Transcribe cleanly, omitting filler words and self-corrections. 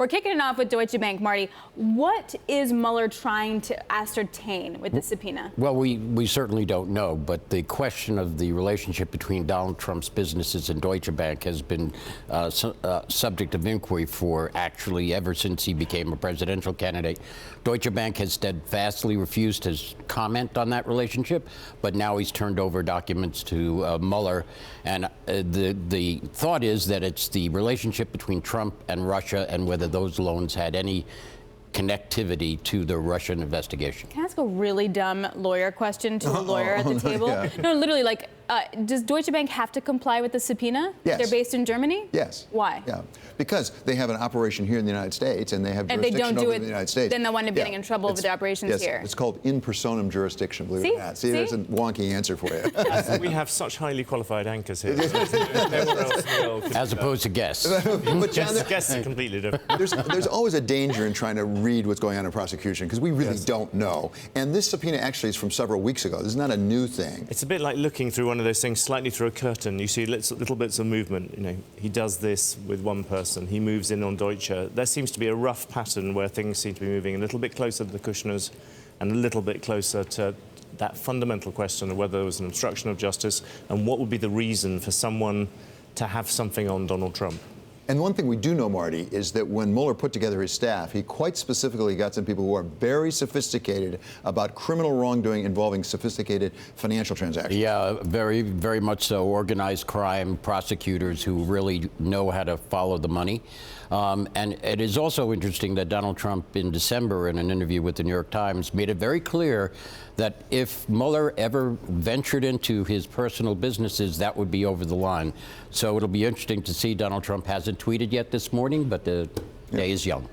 We're kicking it off with Deutsche Bank. Marty, what is Mueller trying to ascertain with the subpoena? Well, we certainly don't know, but the question of the relationship between Donald Trump's businesses and Deutsche Bank has been subject of inquiry for actually ever since he became a presidential candidate. Deutsche Bank has steadfastly refused to comment on that relationship, but now he's turned over documents to Mueller, and the thought is that it's the relationship between Trump and Russia and whether those loans had any connectivity to the Russian investigation. Can I ask a really dumb lawyer question to a lawyer at the table? Yeah. No, literally, like, does Deutsche Bank have to comply with the subpoena? Yes. They're based in Germany? Yes. Why? Yeah, because they have an operation here in the United States, and they have And they jurisdiction don't do over it, the United States. then they'll wind up getting in trouble with the operations here. It's called in personam jurisdiction, believe it or not. See, See? there's a wonky answer for you. We have such highly qualified anchors here. Nowhere else in the world could As do that. opposed to guests. But John, Guests are completely different. there's always a danger in trying to read what's going on in prosecution, because we really don't know. And this subpoena actually is from several weeks ago. This is not a new thing. It's a bit like looking through one of those things slightly through a curtain. You see little bits of movement. You know, he does this with one person. He moves in on Deutsche. There seems to be a rough pattern where things seem to be moving a little bit closer to the Kushners and a little bit closer to that fundamental question of whether there was an obstruction of justice and what would be the reason for someone to have something on Donald Trump. And one thing we do know, Marty, is that when Mueller put together his staff, he quite specifically got some people who are very sophisticated about criminal wrongdoing involving sophisticated financial transactions. Yeah, very, very much so. Organized crime prosecutors who really know how to follow the money. And it is also interesting that Donald Trump in December, in an interview with the New York Times, made it very clear that if Mueller ever ventured into his personal businesses, that would be over the line. So it'll be interesting to see. Donald Trump hasn't tweeted yet this morning, but the day is young.